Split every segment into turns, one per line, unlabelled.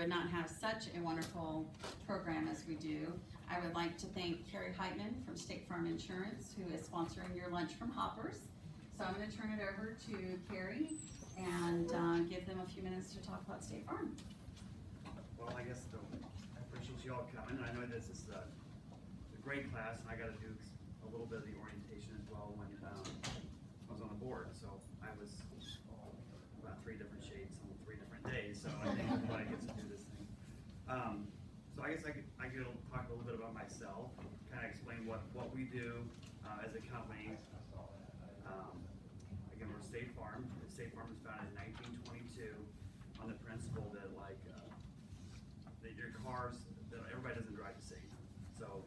would not have such a wonderful program as we do. I would like to thank Carrie Heitman from State Farm Insurance, who is sponsoring your lunch from Hoppers. So I'm going to turn it over to Carrie and give them a few minutes to talk about State Farm.
Well, I guess I appreciate you all coming. I know this is a great class, and I got to do a little bit of the orientation as well when I was on the board. So I was about 3 different shades on 3 different days. So I think everybody gets to do this thing. So I guess I could talk a little bit about myself, kind of explain what we do as a company. Again, we're State Farm. State Farm was founded in 1922 on the principle that that your cars, that everybody doesn't drive the same. So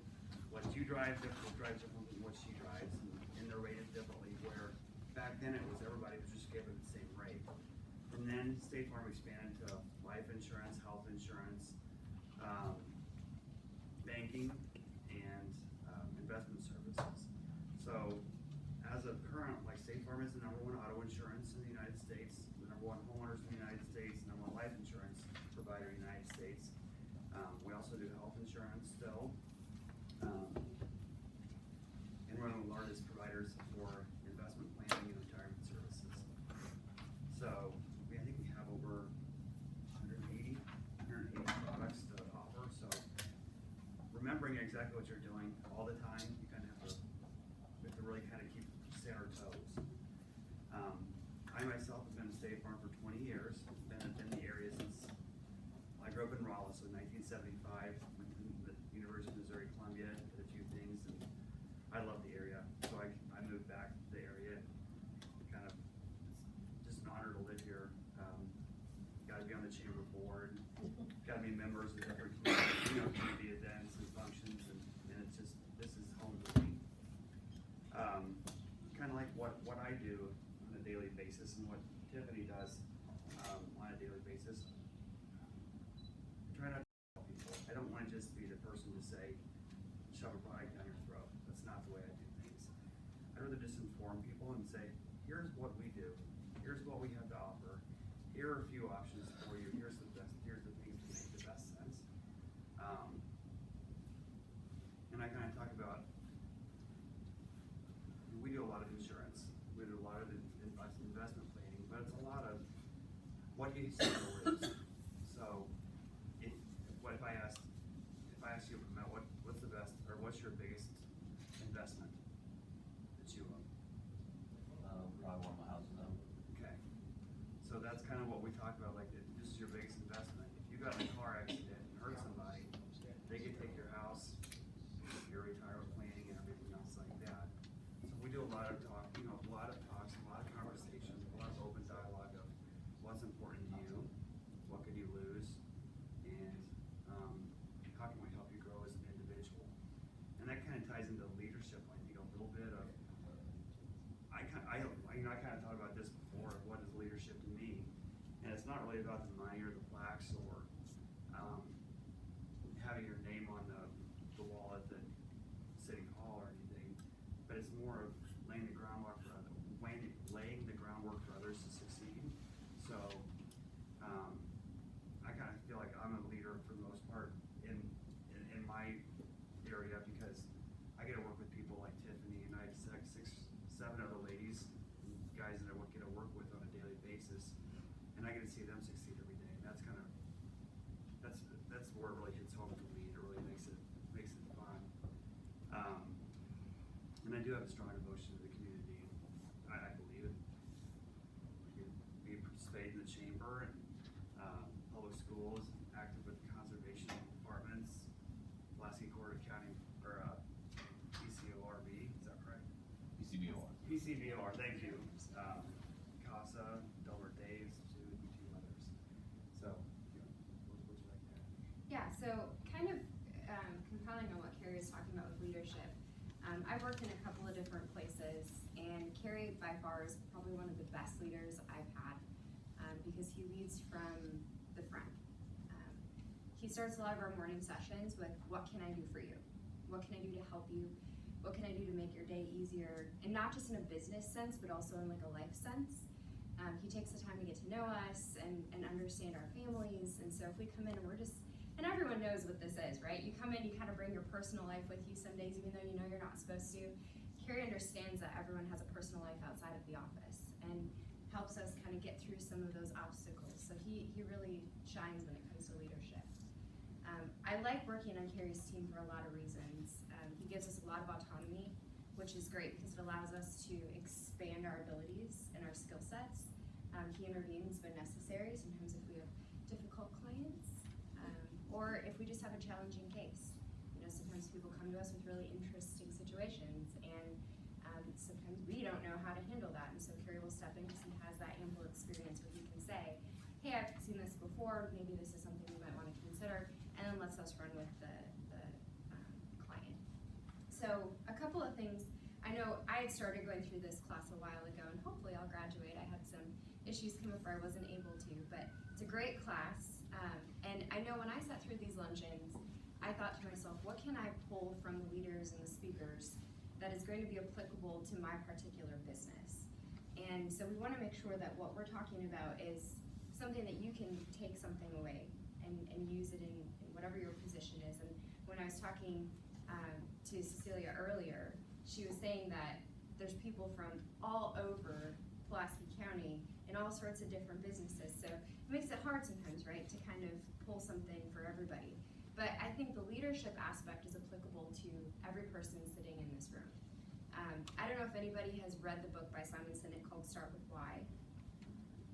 what you drive drives different than what she drives, and they're rated differently. Where back then it was everybody was just given the same rate. And then State Farm expanded to life insurance, health insurance, banking, and investment services. So as of current, State Farm is the #1 auto insurance in the United States, the #1 homeowners in the United States, the #1 life insurance provider in the United States. We also do health insurance still. And we're one of the largest providers for investment planning and retirement services. So I think we have over 180 products to offer. So remembering exactly what you're doing all the time, you kind of have to really kind of stay on our toes. I myself have been at State Farm for 20 years. Been in the area since I grew up in Raleigh, so 1975. Went to the University of Missouri-Columbia, did a few things, and I love the area. So I moved back to the area. Kind of, it's just an honor to live here. Got to be on the chamber board. Got to be members of different community events and functions, and it's just, this is home to me. Kind of like what I do on a daily basis and what Tiffany does on a daily basis. I try not to help people. I don't want to just be the person to say, shove a product down your throat. That's not the way I do things. I'd rather just inform people and say, here's what we do. Here's what we have to offer. Here are a few options for you. Here's the things that make the best sense. And I kind of talk about, we do a lot of insurance. We do a lot of investment planning, but it's a lot of what do you see in the words. So if I ask you, Matt, what's the best, or what's your biggest investment that you own?
Probably one of my houses own.
Okay. So that's kind of what we talk about, this is your biggest investment. If you got in a car accident and hurt somebody, they could take your house, your retirement planning, and everything else like that. So we do a lot of talk, a lot of talks, a lot of conversations, a lot of open dialogue of what's important to you, what could you lose, and how can we help you grow as an individual. And that kind of ties into leadership. I think a little bit of, I kind of thought about this before. What is leadership to me? And it's not really about the money or the plaques or having your name on the wall at the city hall or anything, but it's more of laying the groundwork for others to succeed. So I kind of feel like I'm a leader for the most part in my area, because I get to work with people like Tiffany, and I have 6, 7 other ladies, guys that I get to work with on a daily basis, and I get to see them succeed every day. And that's where it really hits home for me. It really makes it fun. And I do have a strong devotion to the community. I believe it. We participate in the chamber and public schools, active with conservation departments, Pulaski Court County, or PCORB, is that correct?
PCBOR.
PCBOR, thank you. CASA, Delaware Days, two others. So, what would you like to add?
Yeah, so kind of compiling on what Carrie was talking about with leadership. I've worked in a couple of different places, and Carrie by far is probably one of the best leaders I've had, because he leads from the front. He starts a lot of our morning sessions with, what can I do for you? What can I do to help you? What can I do to make your day easier? And not just in a business sense, but also in a life sense. He takes the time to get to know us and understand our families. And so if we come in and we're just, and everyone knows what this is, right? You come in, you kind of bring your personal life with you some days, even though you know you're not supposed to. Carrie understands that everyone has a personal life outside of the office and helps us kind of get through some of those obstacles. So he really shines when it comes to leadership. I like working on Carrie's team for a lot of reasons. He gives us a lot of autonomy, which is great because it allows us to expand our abilities and our skill sets. He intervenes when necessary, sometimes if we have difficult clients, or if we just have a challenging case. You know, sometimes people come to us with really interesting situations, and sometimes we don't know how to handle that, and so Carrie will step in because he has that ample experience where he can say, hey, I've seen this before, maybe this is something you might want to consider, and then lets us run with the client. So a couple of things, I know I had started going through this class a while ago, and hopefully I'll graduate. I had some issues come up where I wasn't able to, but it's a great class, and I know when I sat through these luncheons, I thought to myself, what can I pull from the leaders and the speakers that is going to be applicable to my particular business? And so we want to make sure that what we're talking about is something that you can take something away and use it in whatever your position is. And when I was talking to Cecilia earlier, she was saying that there's people from all over Pulaski County in all sorts of different businesses. So it makes it hard sometimes, right, to kind of pull something for everybody. But I think the leadership aspect is applicable to every person sitting in this room. I don't know if anybody has read the book by Simon Sinek called Start With Why.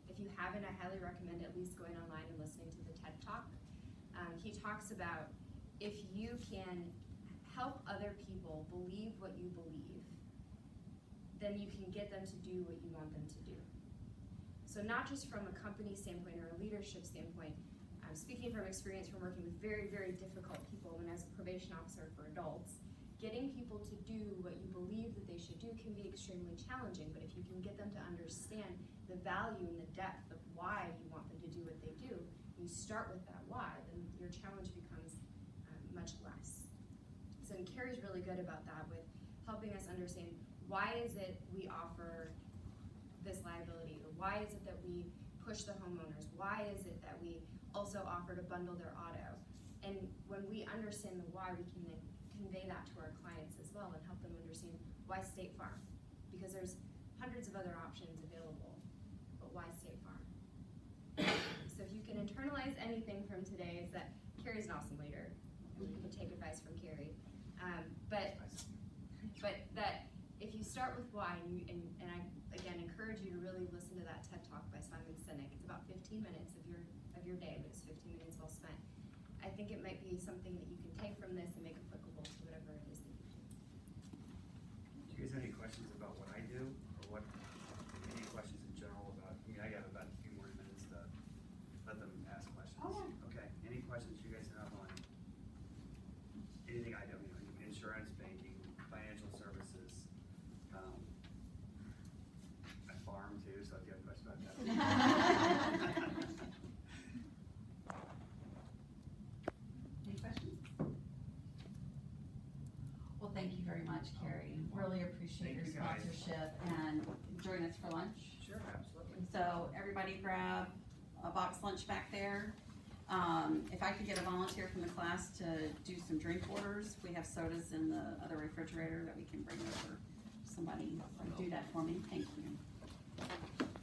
If you haven't, I highly recommend at least going online and listening to the TED Talk. He talks about if you can help other people believe what you believe, then you can get them to do what you want them to do. So not just from a company standpoint or a leadership standpoint, I'm speaking from experience from working with very, very difficult people when I was a probation officer for adults. Getting people to do what you believe that they should do can be extremely challenging, but if you can get them to understand the value and the depth of why you want them to do what they do, you start with that why, then your challenge becomes much less. So Carrie's really good about that with helping us understand why is it we offer this liability, or why is it that we push the homeowners, why is it that we also offer to bundle their auto. And when we understand the why, we can then convey that to our clients as well and help them understand why State Farm, because there's hundreds of other options available, but why State Farm? So if you can internalize anything from today, is that Carrie's an awesome leader, and you can take advice from Carrie. But that if you start with why, and I again encourage you to really listen to that TED Talk by Simon Sinek. It's about 15 minutes of your day, but it's 15 minutes well spent. I think it might be something that you can take from this and make applicable to whatever it is that you do.
Do you guys have any questions about what I do, or any questions in general about, I mean, I got about a few more minutes to let them ask questions.
Oh, yeah.
Okay, any questions you guys have on anything I do, insurance, banking, financial services, I farm too, so if you have questions about that.
Any questions? Well, thank you very much, Carrie. Really appreciate your
Thank you, guys.
sponsorship and join us for lunch.
Sure, absolutely.
So everybody grab a box lunch back there. If I could get a volunteer from the class to do some drink orders, we have sodas in the other refrigerator that we can bring over. Somebody do that for me, thank you.